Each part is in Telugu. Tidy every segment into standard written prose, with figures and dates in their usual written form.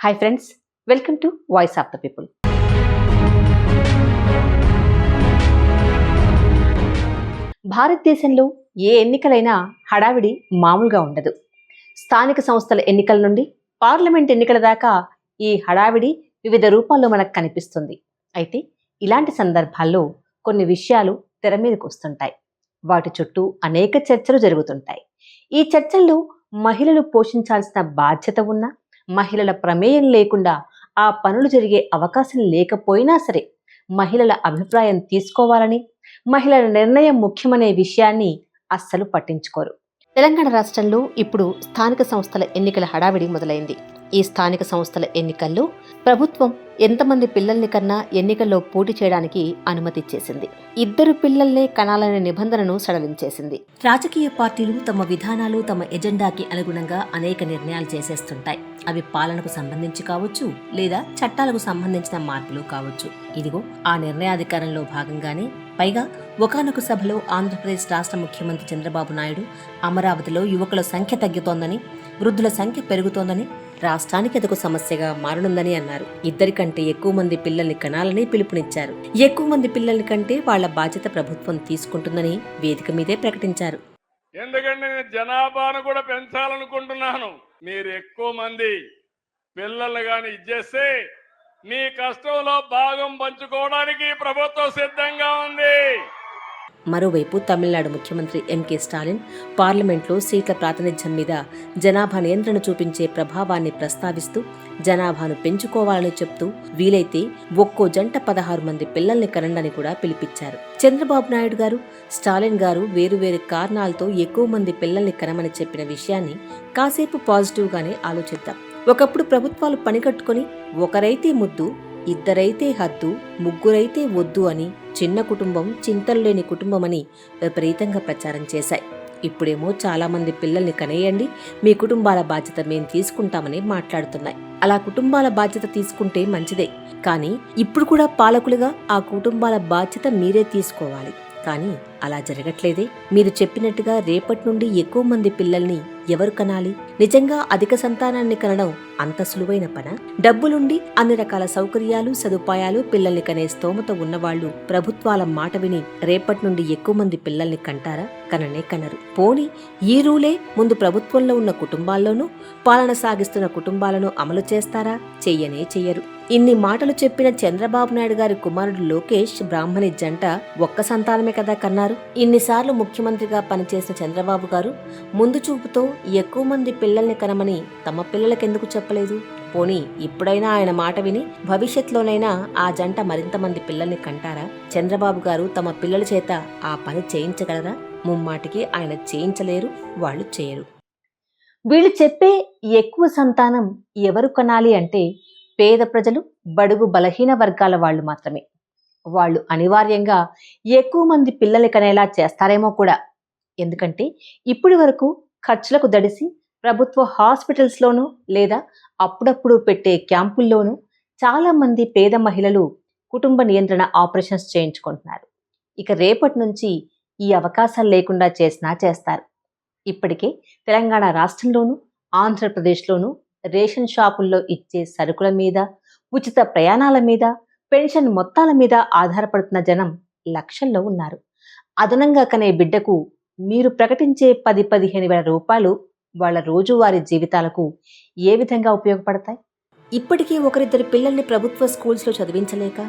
Hi friends, welcome to voice of the people. భారతదేశంలో ఏ ఎన్నికలైనా హడావిడి మామూలుగా ఉండదు. స్థానిక సంస్థల ఎన్నికల నుండి పార్లమెంట్ ఎన్నికల దాకా ఈ హడావిడి వివిధ రూపాల్లో మనకు కనిపిస్తుంది. అయితే ఇలాంటి సందర్భాల్లో కొన్ని విషయాలు తెర మీదకు వస్తుంటాయి. వాటి చుట్టూ అనేక చర్చలు జరుగుతుంటాయి. ఈ చర్చల్లో మహిళలు పోషించాల్సిన బాధ్యత ఉన్న, మహిళల ప్రమేయం లేకుండా ఆ పనులు జరిగే అవకాశం లేకపోయినా సరే మహిళల అభిప్రాయం తీసుకోవాలని, మహిళల నిర్ణయం ముఖ్యమనే విషయాన్ని అస్సలు పట్టించుకోరు. తెలంగాణ రాష్ట్రంలో ఇప్పుడు స్థానిక సంస్థల ఎన్నికల హడావిడి మొదలైంది. ఈ స్థానిక సంస్థల ఎన్నికల్లో ప్రభుత్వం ఎంతమంది పిల్లల్ని కన్నా ఎన్నికల్లో పోటీ చేయడానికి అనుమతి ఇచ్చేసింది. 2 పిల్లల్నే కనాలనే నిబంధనను సడలించేసింది. రాజకీయ పార్టీలు తమ విధానాలు, తమ ఎజెండాకి అనుగుణంగా అనేక నిర్ణయాలు చేసేస్తుంటాయి. అవి పాలనకు సంబంధించి కావచ్చు, లేదా చట్టాలకు సంబంధించిన మార్పులు కావచ్చు. ఇదిగో ఆ నిర్ణయాధికారంలో భాగంగానే పైగా ఒకానొక సభలో ఆంధ్రప్రదేశ్ రాష్ట్ర ముఖ్యమంత్రి చంద్రబాబు నాయుడు అమరావతిలో యువకుల సంఖ్య తగ్గుతోందని, వృద్ధుల సంఖ్య పెరుగుతోందని, రాష్ట్రానికి అదొక సమస్యగా మారనుందని అన్నారు. 2 కంటే ఎక్కువ మంది పిల్లల్ని కనాలని పిలుపునిచ్చారు. ఎక్కువ మంది పిల్లల్ని కంటే వాళ్ల బాధ్యత ప్రభుత్వం తీసుకుంటుందని వేదిక మీదే ప్రకటించారు. ఎందుకంటే నేను జనాభాను కూడా పెంచాలనుకుంటున్నాను. మీరు ఎక్కువ మంది పిల్లలు గాని ఇచ్చేస్తే మీ కష్టంలో భాగం పంచుకోవడానికి ప్రభుత్వం సిద్ధంగా ఉంది. మరోవైపు తమిళనాడు ముఖ్యమంత్రి ఎంకే స్టాలిన్ పార్లమెంట్లో సీట్ల ప్రాతినిధ్యం మీద జనాభా నియంత్రణ చూపించే ప్రభావాన్ని ప్రస్తావిస్తూ జనాభాను పెంచుకోవాలని చెప్తూ వీలైతే ఒక్కో జంట 16 మంది పిల్లల్ని కనండని కూడా పిలిపించారు. చంద్రబాబు నాయుడు గారు, స్టాలిన్ గారు వేరువేరు కారణాలతో ఎక్కువ మంది పిల్లల్ని కనమని చెప్పిన విషయాన్ని కాసేపు పాజిటివ్గానే ఆలోచిద్దాం. ఒకప్పుడు ప్రభుత్వాలు పనికట్టుకుని ఒకరైతే ముద్దు, 2 హద్దు, 3 వద్దు అని చిన్న కుటుంబం చింతలు లేని కుటుంబమని విపరీతంగా ప్రచారం చేశాయి. ఇప్పుడేమో చాలా మంది పిల్లల్ని కనేయండి, మీ కుటుంబాల బాధ్యత మేం తీసుకుంటామని మాట్లాడుతున్నాయి. అలా కుటుంబాల బాధ్యత తీసుకుంటే మంచిదే, కానీ ఇప్పుడు కూడా పాలకులుగా ఆ కుటుంబాల బాధ్యత మీరే తీసుకోవాలి. కానీ అలా జరగట్లేదే. మీరు చెప్పినట్టుగా రేపటి నుండి ఎక్కువ మంది పిల్లల్ని ఎవరు కనాలి? నిజంగా అధిక సంతానాన్ని కనడం అంత సులువైన పనా? డబ్బులుండి అన్ని రకాల సౌకర్యాలు, సదుపాయాలు, పిల్లల్ని కనే స్తోమత ఉన్నవాళ్లు ప్రభుత్వాల మాట విని రేపటి నుండి ఎక్కువ మంది పిల్లల్ని కంటారా? కననే కనరు. పోనీ ఈ రూలే ముందు ప్రభుత్వంలో ఉన్న కుటుంబాల్లోనూ, పాలన సాగిస్తున్న కుటుంబాలను అమలు చేస్తారా? చెయ్యనే చెయ్యరు. ఇన్ని మాటలు చెప్పిన చంద్రబాబు నాయుడు గారి కుమారుడు లోకేష్ బ్రాహ్మణి జంట ఒక్క సంతానమే కదా కన్నారు. ఇన్నిసార్లు ముఖ్యమంత్రిగా పనిచేసిన చంద్రబాబు గారు ముందు చూపుతో ఎక్కువ మంది పిల్లల్ని కనమని తమ పిల్లలకెందుకు చెప్పలేదు? పోనీ ఇప్పుడైనా ఆయన మాట విని భవిష్యత్తులోనైనా ఆ జంట మరింత మంది పిల్లల్ని కంటారా? చంద్రబాబు గారు తమ పిల్లల చేత ఆ పని చేయించగలరా? ముమ్మాటికి ఆయన చేయించలేరు, వాళ్ళు చేయరు. వీళ్ళు చెప్పే ఎక్కువ సంతానం ఎవరు కనాలి అంటే పేద ప్రజలు, బడుగు బలహీన వర్గాల వాళ్ళు మాత్రమే. వాళ్ళు అనివార్యంగా ఎక్కువ మంది పిల్లలు కనేలా చేస్తారేమో కూడా. ఎందుకంటే ఇప్పటి వరకు ఖర్చులకు దడిసి ప్రభుత్వ హాస్పిటల్స్లోనూ లేదా అప్పుడప్పుడు పెట్టే క్యాంపుల్లోనూ చాలా మంది పేద మహిళలు కుటుంబ నియంత్రణ ఆపరేషన్స్ చేయించుకుంటున్నారు. ఇక రేపటి నుంచి ఈ అవకాశాలు లేకుండా చేసినా చేస్తారు. ఇప్పటికే తెలంగాణ రాష్ట్రంలోనూ, ఆంధ్రప్రదేశ్లోనూ రేషన్ షాపుల్లో ఇచ్చే సరుకుల మీద, ఉచిత ప్రయాణాల మీద, పెన్షన్ మొత్తాల మీద ఆధారపడుతున్న జనం లక్షల్లో ఉన్నారు. అదనంగా కనే బిడ్డకు మీరు ప్రకటించే 10-15 వేల రూపాయలు వాళ్ళ రోజువారీ జీవితాలకు ఏ విధంగా ఉపయోగపడతాయి? ఇప్పటికీ 1-2 పిల్లల్ని ప్రభుత్వ స్కూల్స్లో చదివించలేక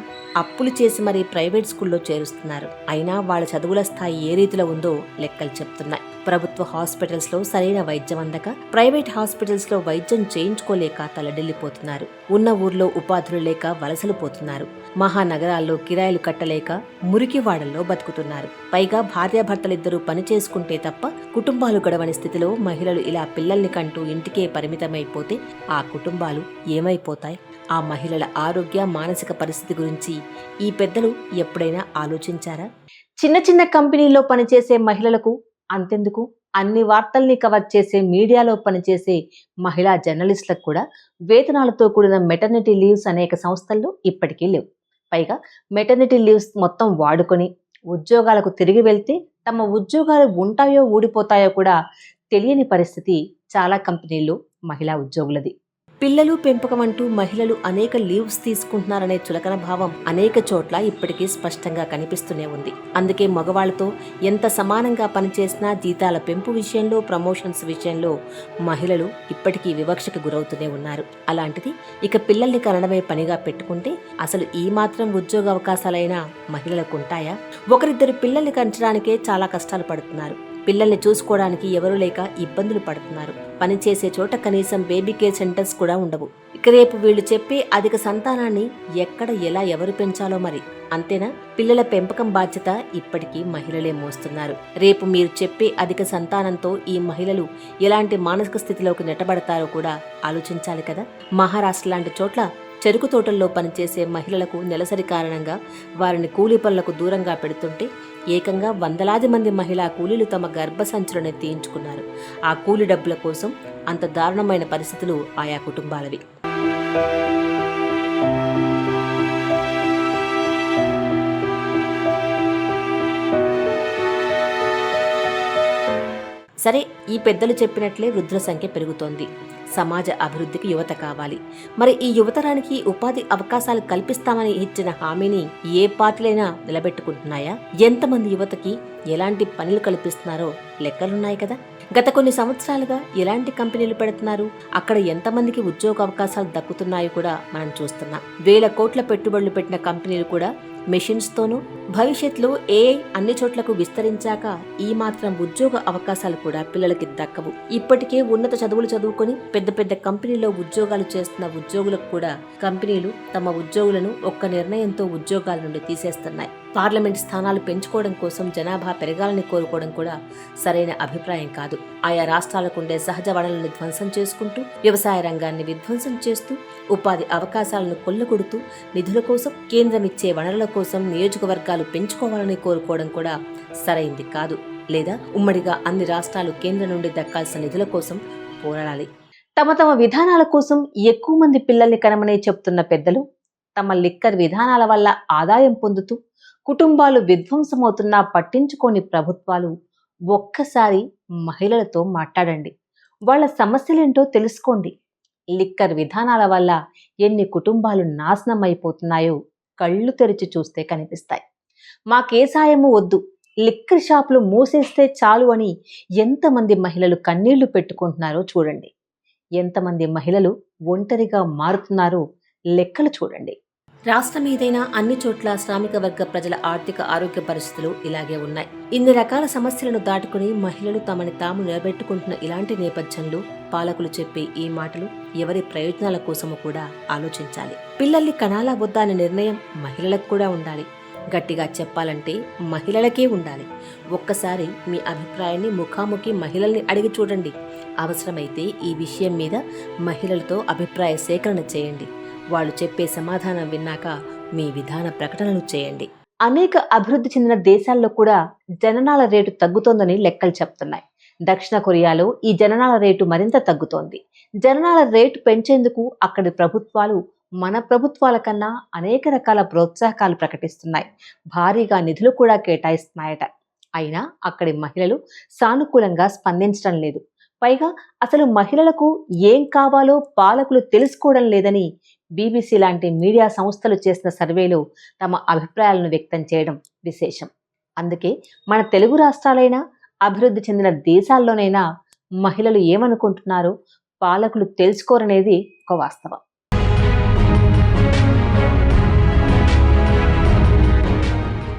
అప్పులు చేసి మరీ ప్రైవేట్ స్కూల్లో చేరుస్తున్నారు. అయినా వాళ్ళ చదువుల స్థాయి ఏ రీతిలో ఉందో లెక్కలు చెప్తున్నాయి. ప్రభుత్వ హాస్పిటల్స్లో సరైన వైద్యం అందక, ప్రైవేట్ హాస్పిటల్స్లో వైద్యం చేయించుకోలేక తలడిల్లిపోతున్నారు. ఉన్న ఊర్లో ఉపాధులు లేక వలసలు పోతున్నారు. మహానగరాల్లో కిరాయిలు కట్టలేక మురికివాడల్లో బతుకుతున్నారు. పైగా భార్యాభర్తలిద్దరూ పని చేసుకుంటే తప్ప కుటుంబాలు గడవని స్థితిలో మహిళలు ఇలా పిల్లల్ని కంటూ ఇంటికే పరిమితమైపోతే ఆ కుటుంబాలు ఏమైపోతాయి? ఆ మహిళల ఆరోగ్య, మానసిక పరిస్థితి గురించి ఈ పెద్దలు ఎప్పుడైనా ఆలోచించారా? చిన్న చిన్న కంపెనీల్లో పనిచేసే మహిళలకు అంతెందుకు, అన్ని వార్తల్ని కవర్ చేసే మీడియాలో పనిచేసే మహిళా జర్నలిస్టులకు కూడా వేతనాలతో కూడిన మెటర్నిటీ లీవ్స్ అనేక సంస్థల్లో ఇప్పటికీ లేవు. పైగా మెటర్నిటీ లీవ్స్ మొత్తం వాడుకొని ఉద్యోగాలకు తిరిగి వెళ్తే తమ ఉద్యోగాలు ఉంటాయో ఊడిపోతాయో కూడా తెలియని పరిస్థితి చాలా కంపెనీల్లో మహిళా ఉద్యోగులది. పిల్లలు పెంపకం అంటూ మహిళలు అనేక లీవ్స్ తీసుకుంటున్నారనే చులకన భావం అనేక చోట్ల ఇప్పటికీ స్పష్టంగా కనిపిస్తూనే ఉంది. అందుకే మగవాళ్లతో ఎంత సమానంగా పనిచేసినా జీతాల పెంపు విషయంలో, ప్రమోషన్స్ విషయంలో మహిళలు ఇప్పటికీ వివక్షకు గురవుతూనే ఉన్నారు. అలాంటిది ఇక పిల్లల్ని కనడమే పనిగా పెట్టుకుంటే అసలు ఈ మాత్రం ఉద్యోగ అవకాశాలైనా మహిళలకు ఉంటాయా? ఒకరిద్దరు పిల్లల్ని కంచడానికే చాలా కష్టాలు పడుతున్నారు. పిల్లల్ని చూసుకోవడానికి ఎవరూ లేక ఇబ్బందులు పడుతున్నారు. పనిచేసే చోట కనీసం బేబీ కేర్ సెంటర్స్ కూడా ఉండవు. ఇక రేపు వీళ్ళు చెప్పే అధిక సంతానాన్ని ఎక్కడ ఎలా ఎవరు పెంచాలో మరి. అంతేనా? పిల్లల పెంపకం బాధ్యత ఇప్పటికీ మహిళలే మోస్తున్నారు. రేపు మీరు చెప్పే అధిక సంతానంతో ఈ మహిళలు ఎలాంటి మానసిక స్థితిలోకి నెట్టబడతారో కూడా ఆలోచించాలి కదా. మహారాష్ట్ర లాంటి చోట్ల చెరుకు తోటల్లో పనిచేసే మహిళలకు నెలసరి కారణంగా వారిని కూలీ పనులకు దూరంగా పెడుతుంటే ఏకంగా వందలాది మంది మహిళా కూలీలు తమ గర్భసంచులను తీయించుకున్నారు. ఆ కూలీ డబ్బుల కోసం అంత దారుణమైన పరిస్థితులు ఆయా కుటుంబాలవి. సరే, ఈ పెద్దలు చెప్పినట్లే వృద్ధుల సంఖ్య పెరుగుతోంది. సమాజ అభివృద్ధికి యువత కావాలి. మరి ఈ యువతరానికి ఉపాధి అవకాశాలు కల్పిస్తామని ఇచ్చిన హామీని ఏ పార్టీలైనా నిలబెట్టుకుంటున్నాయా? ఎంతమంది యువతకి ఎలాంటి పనులు కల్పిస్తున్నారో లెక్కలున్నాయి కదా. గత కొన్ని సంవత్సరాలుగా ఎలాంటి కంపెనీలు పెడుతున్నారు, అక్కడ ఎంతమందికి ఉద్యోగ అవకాశాలు దక్కుతున్నాయో కూడా మనం చూస్తున్నాం. వేల కోట్ల పెట్టుబడులు పెట్టిన కంపెనీలు కూడా మెషిన్స్ తోనూ, భవిష్యత్తులో ఏఐ అన్ని చోట్లకు విస్తరించాక ఈ మాత్రం ఉద్యోగ అవకాశాలు కూడా పిల్లలకి దక్కవు. ఇప్పటికే ఉన్నత చదువులు చదువుకొని పెద్ద పెద్ద కంపెనీలో ఉద్యోగాలు చేస్తున్న ఉద్యోగులకు కూడా కంపెనీలు తమ ఉద్యోగులను ఒక్క నిర్ణయంతో ఉద్యోగాల నుండి తీసేస్తున్నాయి. పార్లమెంట్ స్థానాలు పెంచుకోవడం కోసం జనాభా పెరగాలని కోరుకోవడం కూడా సరైన అభిప్రాయం కాదు. ఆయా రాష్ట్రాలకుండే సహజ వనరులను ధ్వంసం చేసుకుంటూ, వ్యవసాయ రంగాన్ని విధ్వంసం చేస్తూ, ఉపాధి అవకాశాలను కొల్లగొడుతూ, నిధుల కోసం, కేంద్రం ఇచ్చే వనరుల కోసం నియోజకవర్గాలు పెంచుకోవాలని కోరుకోవడం కూడా సరైంది కాదు. లేదా ఉమ్మడిగా అన్ని రాష్ట్రాలు కేంద్రం నుండి దక్కాల్సిన నిధుల కోసం పోరాడాలి. తమ విధానాల కోసం ఎక్కువ మంది పిల్లల్ని కనమనే చెప్తున్న పెద్దలు తమ లిక్కర్ విధానాల వల్ల ఆదాయం పొందుతూ కుటుంబాలు విధ్వంసమవుతున్నా పట్టించుకోని ప్రభుత్వాలు ఒక్కసారి మహిళలతో మాట్లాడండి. వాళ్ళ సమస్యలేంటో తెలుసుకోండి. లిక్కర్ విధానాల వల్ల ఎన్ని కుటుంబాలు నాశనం అయిపోతున్నాయో కళ్ళు తెరిచి చూస్తే కనిపిస్తాయి. మాకే సాయము వద్దు, లిక్కర్ షాపులు మూసేస్తే చాలు అని ఎంతమంది మహిళలు కన్నీళ్లు పెట్టుకుంటున్నారో చూడండి. ఎంతమంది మహిళలు ఒంటరిగా మారుతున్నారో లెక్కలు చూడండి. రాష్ట్రం ఏదైనా అన్ని చోట్ల శ్రామిక వర్గ ప్రజల ఆర్థిక ఆరోగ్య పరిస్థితులు ఇలాగే ఉన్నాయి. ఇన్ని రకాల సమస్యలను దాటుకుని మహిళలు తమని తాము నిలబెట్టుకుంటున్న ఇలాంటి నేపథ్యంలో పాలకులు చెప్పే ఈ మాటలు ఎవరి ప్రయోజనాల కోసమో కూడా ఆలోచించాలి. పిల్లల్ని కనాలా వద్దా అనే నిర్ణయం మహిళలకు కూడా ఉండాలి. గట్టిగా చెప్పాలంటే మహిళలకే ఉండాలి. ఒక్కసారి మీ అభిప్రాయాన్ని ముఖాముఖి మహిళల్ని అడిగి చూడండి. అవసరమైతే ఈ విషయం మీద మహిళలతో అభిప్రాయ సేకరణ చేయండి. వాళ్ళు చెప్పే సమాధానం విన్నాక మీ విధాన ప్రకటనలు చేయండి. అనేక అభివృద్ధి చెందిన దేశాల్లో కూడా జననాల రేటు తగ్గుతోందని లెక్కలు చెప్తున్నాయి. దక్షిణ కొరియాలో ఈ జననాల రేటు మరింత తగ్గుతోంది. జననాల రేటు పెంచేందుకు అక్కడి ప్రభుత్వాలు మన ప్రభుత్వాల కన్నా అనేక రకాల ప్రోత్సాహకాలు ప్రకటిస్తున్నాయి. భారీగా నిధులు కూడా కేటాయిస్తున్నాయట. అయినా అక్కడి మహిళలు సానుకూలంగా స్పందించడం లేదు. పైగా అసలు మహిళలకు ఏం కావాలో పాలకులు తెలుసుకోవడం లేదని BBC లాంటి మీడియా సంస్థలు చేసిన సర్వేలో తమ అభిప్రాయాలను వ్యక్తం చేయడం విశేషం. అందుకే మన తెలుగు రాష్ట్రాలైనా, అభివృద్ధి చెందిన దేశాల్లోనైనా మహిళలు ఏమనుకుంటున్నారో పాలకులు తెలుసుకోరనేది ఒక వాస్తవం.